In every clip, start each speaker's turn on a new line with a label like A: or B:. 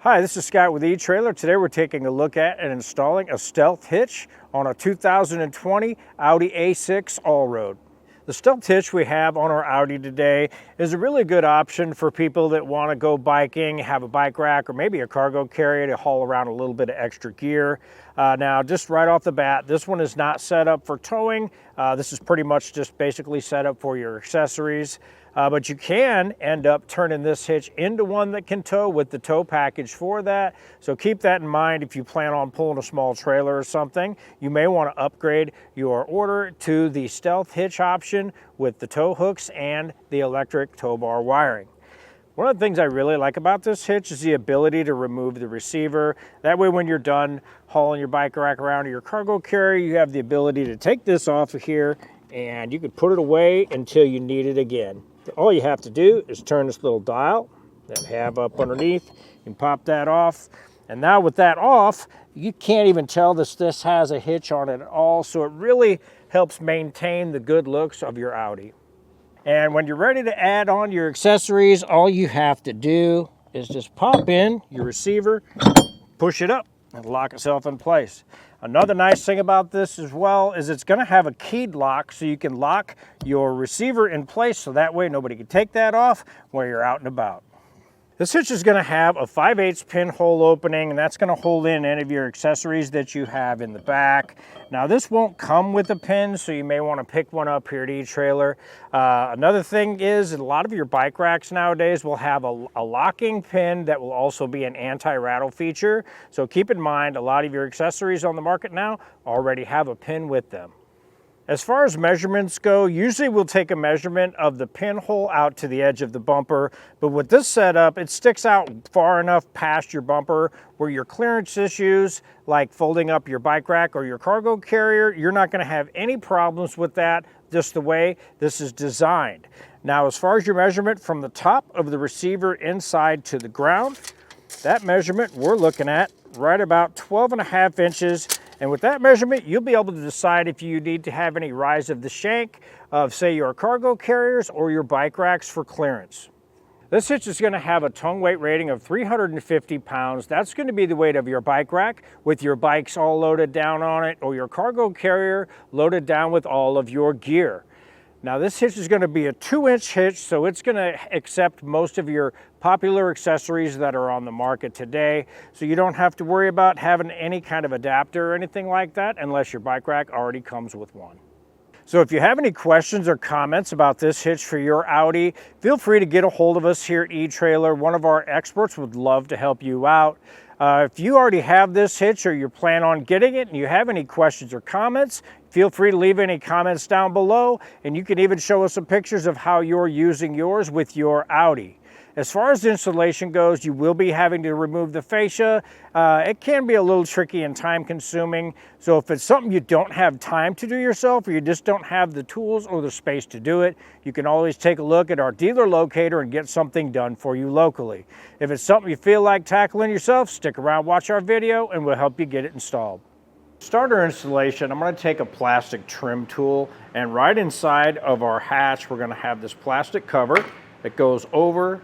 A: Hi, this is Scott with eTrailer. Today we're taking a look at and installing a Stealth Hitch on a 2020 Audi A6 Allroad. The Stealth Hitch we have on our Audi today is a really good option for people that want to go biking, have a bike rack, or maybe a cargo carrier to haul around a little bit of extra gear. Now, just right off the bat, this one is not set up for towing. This is pretty much just basically set up for your accessories. But you can end up turning this hitch into one that can tow with the tow package for that. So keep that in mind if you plan on pulling a small trailer or something. You may want to upgrade your order to the Stealth Hitch option with the tow hooks and the electric tow bar wiring. One of the things I really like about this hitch is the ability to remove the receiver. That way when you're done hauling your bike rack around or your cargo carrier, you have the ability to take this off of here and you can put it away until you need it again. All you have to do is turn this little dial that I have up underneath. You can pop that off. And now with that off, you can't even tell this has a hitch on it at all. So it really helps maintain the good looks of your Audi. And when you're ready to add on your accessories, all you have to do is just pop in your receiver, push it up, and lock itself in place. Another nice thing about this as well is it's going to have a keyed lock, so you can lock your receiver in place so that way nobody can take that off while you're out and about. This hitch is going to have a 5/8 pinhole opening, and that's going to hold in any of your accessories that you have in the back. Now this won't come with a pin, so you may want to pick one up here at eTrailer. Another thing is a lot of your bike racks nowadays will have a locking pin that will also be an anti-rattle feature. So keep in mind, a lot of your accessories on the market now already have a pin with them. As far as measurements go, usually we'll take a measurement of the pinhole out to the edge of the bumper, but with this setup, it sticks out far enough past your bumper where your clearance issues, like folding up your bike rack or your cargo carrier, you're not going to have any problems with that, just the way this is designed. Now, as far as your measurement from the top of the receiver inside to the ground, that measurement we're looking at right about 12.5 inches. And with that measurement, you'll be able to decide if you need to have any rise of the shank of, say, your cargo carriers or your bike racks for clearance. This hitch is going to have a tongue weight rating of 350 pounds. That's going to be the weight of your bike rack with your bikes all loaded down on it, or your cargo carrier loaded down with all of your gear. Now this hitch is going to be a 2-inch hitch, so it's going to accept most of your popular accessories that are on the market today. So you don't have to worry about having any kind of adapter or anything like that unless your bike rack already comes with one. So if you have any questions or comments about this hitch for your Audi, feel free to get a hold of us here at eTrailer. One of our experts would love to help you out. If you already have this hitch or you plan on getting it and you have any questions or comments, feel free to leave any comments down below, and you can even show us some pictures of how you're using yours with your Audi. As far as the installation goes, you will be having to remove the fascia. It can be a little tricky and time consuming. So if it's something you don't have time to do yourself, or you just don't have the tools or the space to do it, you can always take a look at our dealer locator and get something done for you locally. If it's something you feel like tackling yourself, stick around, watch our video, and we'll help you get it installed. Starter installation, I'm going to take a plastic trim tool, and right inside of our hatch, we're going to have this plastic cover that goes over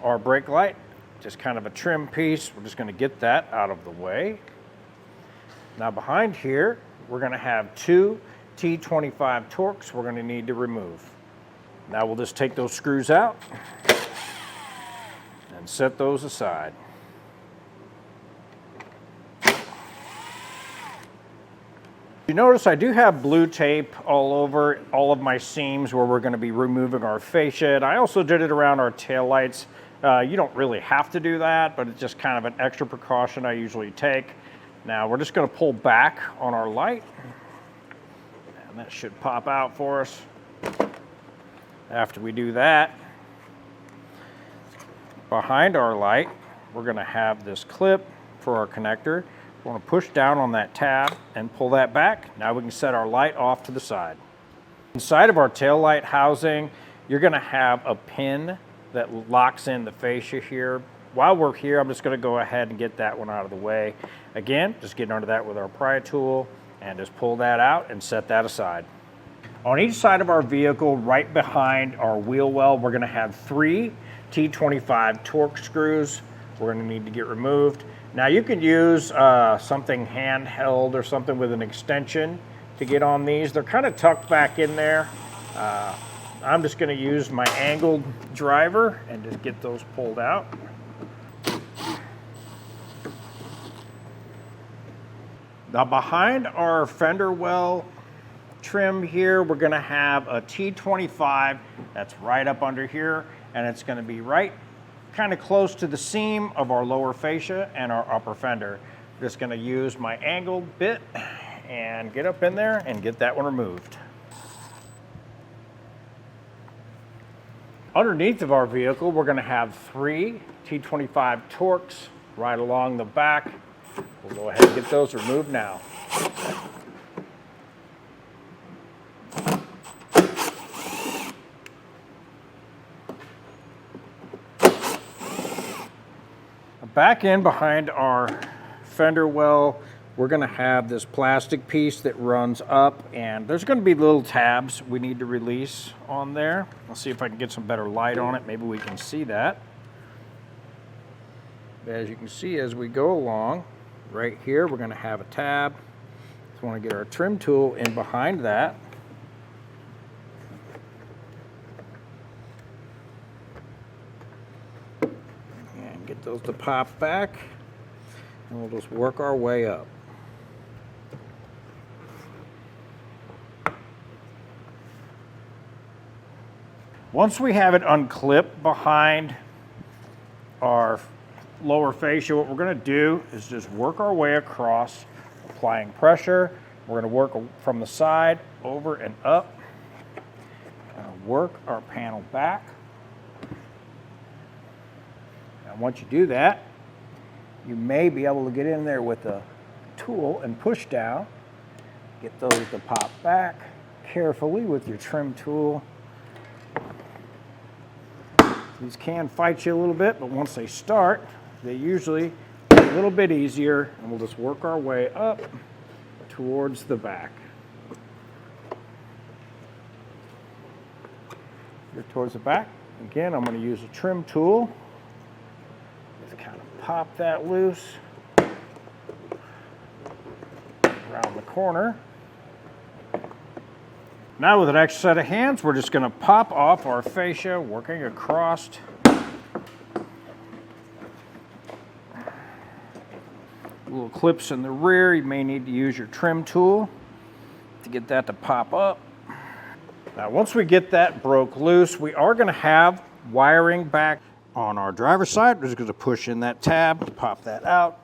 A: our brake light, just kind of a trim piece. We're just going to get that out of the way. Now behind here, we're going to have 2 T25 Torx we're going to need to remove. Now we'll just take those screws out and set those aside. You notice I do have blue tape all over all of my seams where we're going to be removing our fascia. And I also did it around our taillights. You don't really have to do that, but it's just kind of an extra precaution I usually take. Now we're just going to pull back on our light, and that should pop out for us. After we do that, behind our light, we're going to have this clip for our connector. We're going to push down on that tab and pull that back. Now we can set our light off to the side. Inside of our tail light housing, you're going to have a pin that locks in the fascia here. While we're here, I'm just going to go ahead and get that one out of the way. Again, just getting under that with our pry tool and just pull that out and set that aside. On each side of our vehicle, right behind our wheel well, we're going to have 3 T25 Torx screws. we're going to need to get removed. Now you can use something handheld or something with an extension to get on these. They're kind of tucked back in there. I'm just going to use my angled driver and just get those pulled out. Now behind our fender well trim here, we're going to have a T25 that's right up under here, and it's going to be right kind of close to the seam of our lower fascia and our upper fender. Just going to use my angled bit and get up in there and get that one removed. Underneath of our vehicle, we're going to have 3 T25 Torx right along the back. We'll go ahead and get those removed now. Back in behind our fender well, we're going to have this plastic piece that runs up, and there's going to be little tabs we need to release on there. I'll see if I can get some better light on it. Maybe we can see that. As you can see, as we go along, right here, we're going to have a tab. So we want to get our trim tool in behind that. And get those to pop back, and we'll just work our way up. Once we have it unclipped behind our lower fascia, what we're going to do is just work our way across, applying pressure. We're going to work from the side over and up, and work our panel back. And once you do that, you may be able to get in there with a tool and push down, get those to pop back carefully with your trim tool. These can fight you a little bit, but once they start, they usually get a little bit easier, and we'll just work our way up towards the back. Here towards the back. Again, I'm going to use a trim tool. Just kind of pop that loose around the corner. Now with an extra set of hands, we're just going to pop off our fascia, working across. Little clips in the rear, you may need to use your trim tool to get that to pop up. Now once we get that broke loose, we are going to have wiring back on our driver's side. We're just going to push in that tab to pop that out.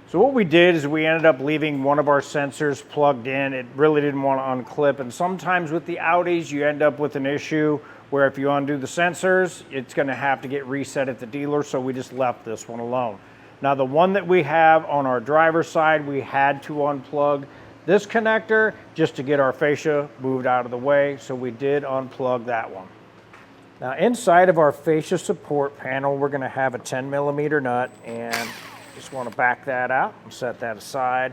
A: So what we did is we ended up leaving one of our sensors plugged in. It really didn't want to unclip, and sometimes with the Audis you end up with an issue where if you undo the sensors, it's going to have to get reset at the dealer, so we just left this one alone. Now the one that we have on our driver's side, we had to unplug this connector just to get our fascia moved out of the way, so we did unplug that one. Now inside of our fascia support panel, we're going to have a 10mm nut, and just want to back that out and set that aside.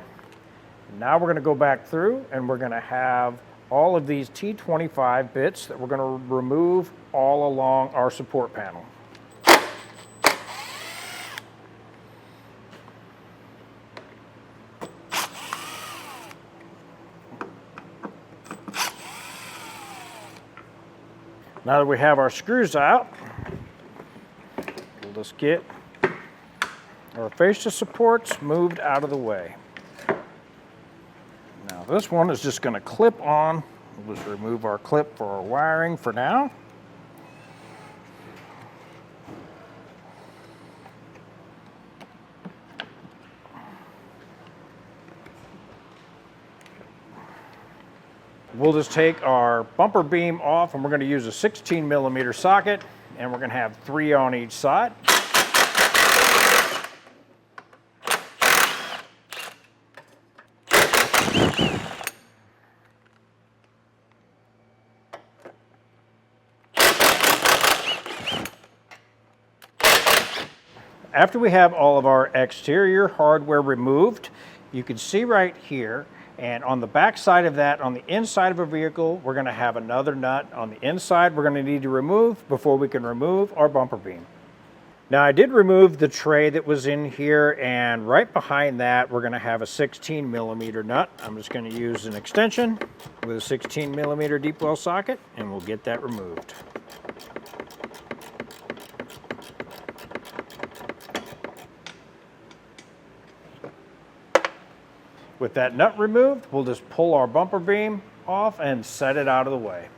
A: Now we're going to go back through, and we're going to have all of these T25 bits that we're going to remove all along our support panel. Now that we have our screws out, we'll just get our fascia supports moved out of the way. Now this one is just going to clip on. We'll just remove our clip for our wiring for now. We'll just take our bumper beam off, and we're going to use a 16mm socket, and we're going to have 3 on each side. After we have all of our exterior hardware removed, you can see right here, and on the back side of that, on the inside of a vehicle, we're going to have another nut on the inside we're going to need to remove before we can remove our bumper beam. Now I did remove the tray that was in here, and right behind that we're going to have a 16mm nut. I'm just going to use an extension with a 16mm deep well socket, and we'll get that removed. With that nut removed, we'll just pull our bumper beam off and set it out of the way.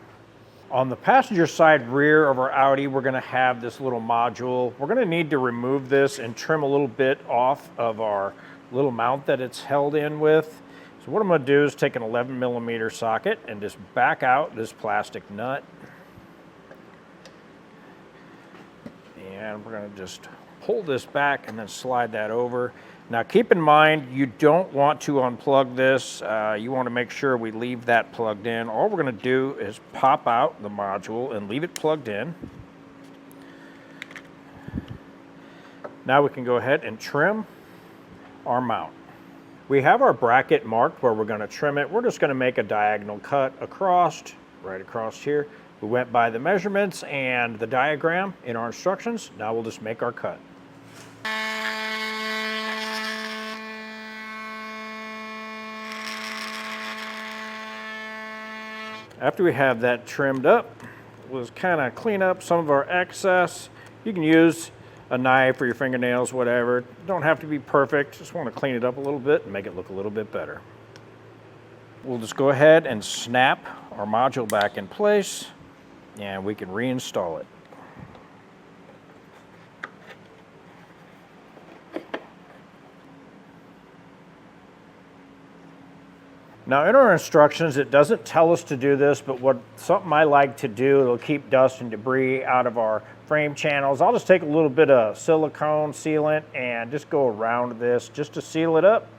A: On the passenger side rear of our Audi, we're going to have this little module. We're going to need to remove this and trim a little bit off of our little mount that it's held in with. So what I'm going to do is take an 11mm socket and just back out this plastic nut. And we're going to just pull this back and then slide that over. Now keep in mind, you don't want to unplug this. You want to make sure we leave that plugged in. All we're going to do is pop out the module and leave it plugged in. Now we can go ahead and trim our mount. We have our bracket marked where we're going to trim it. We're just going to make a diagonal cut across, right across here. We went by the measurements and the diagram in our instructions. Now we'll just make our cut. After we have that trimmed up, we'll just kind of clean up some of our excess. You can use a knife or your fingernails, whatever. Don't have to be perfect. Just want to clean it up a little bit and make it look a little bit better. We'll just go ahead and snap our module back in place, and we can reinstall it. Now in our instructions, it doesn't tell us to do this, but something I like to do, it'll keep dust and debris out of our frame channels. I'll just take a little bit of silicone sealant and just go around this just to seal it up.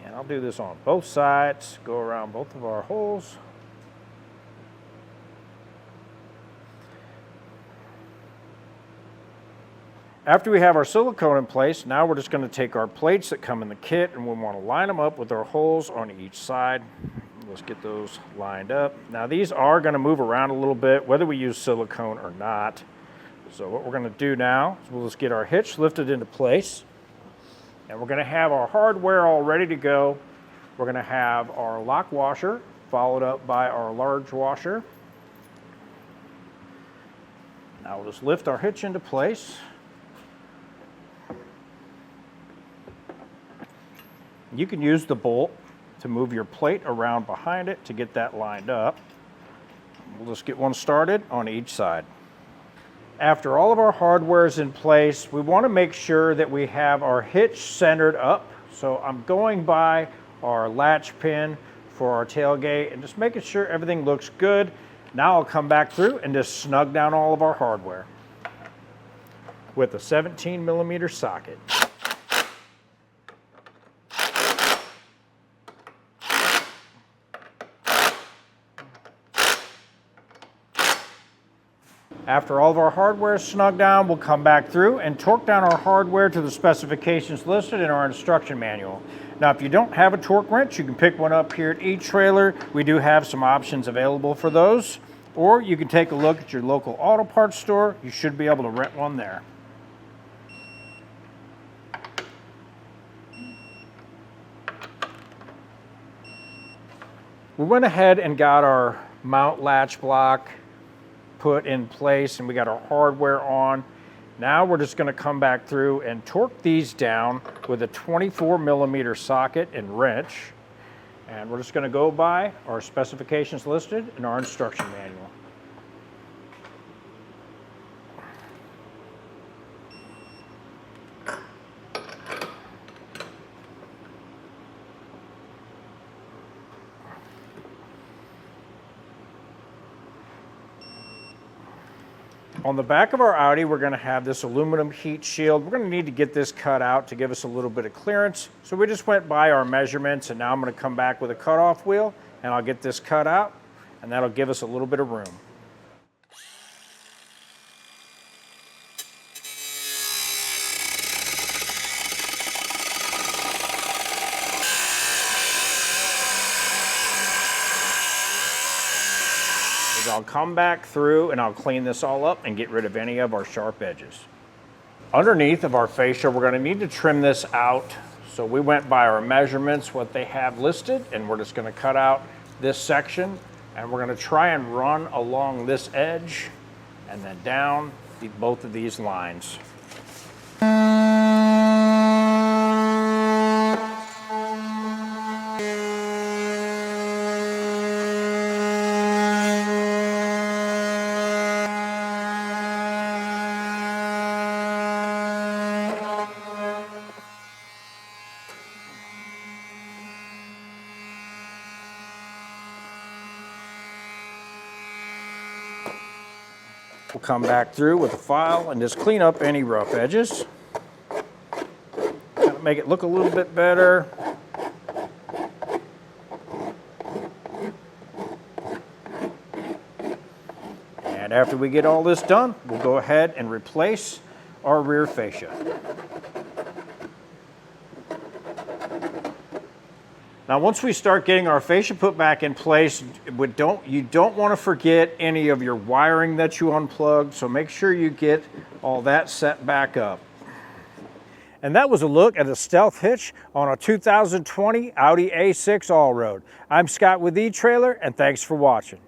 A: And I'll do this on both sides, go around both of our holes. After we have our silicone in place, now we're just going to take our plates that come in the kit and we want to line them up with our holes on each side. Let's get those lined up. Now these are going to move around a little bit whether we use silicone or not. So what we're going to do now is we'll just get our hitch lifted into place, and we're going to have our hardware all ready to go. We're going to have our lock washer followed up by our large washer. Now we'll just lift our hitch into place. You can use the bolt to move your plate around behind it to get that lined up. We'll just get one started on each side. After all of our hardware is in place, we want to make sure that we have our hitch centered up. So I'm going by our latch pin for our tailgate and just making sure everything looks good. Now I'll come back through and just snug down all of our hardware with a 17mm socket. After all of our hardware is snugged down, we'll come back through and torque down our hardware to the specifications listed in our instruction manual. Now, if you don't have a torque wrench, you can pick one up here at eTrailer. We do have some options available for those. Or you can take a look at your local auto parts store. You should be able to rent one there. We went ahead and got our mount latch block put in place, and we got our hardware on. Now we're just going to come back through and torque these down with a 24mm socket and wrench, and we're just going to go by our specifications listed in our instruction manual. On the back of our Audi, we're going to have this aluminum heat shield. We're going to need to get this cut out to give us a little bit of clearance. So we just went by our measurements, and now I'm going to come back with a cutoff wheel, and I'll get this cut out, and that'll give us a little bit of room. I'll come back through and I'll clean this all up and get rid of any of our sharp edges. Underneath of our fascia, we're going to need to trim this out. So we went by our measurements, what they have listed, and we're just going to cut out this section, and we're going to try and run along this edge and then down both of these lines. We'll come back through with a file and just clean up any rough edges. Kind of make it look a little bit better. And after we get all this done, we'll go ahead and replace our rear fascia. Now, once we start getting our fascia put back in place, you don't want to forget any of your wiring that you unplugged, so make sure you get all that set back up. And that was a look at a Stealth Hitch on a 2020 Audi A6 Allroad. I'm Scott with eTrailer, and thanks for watching.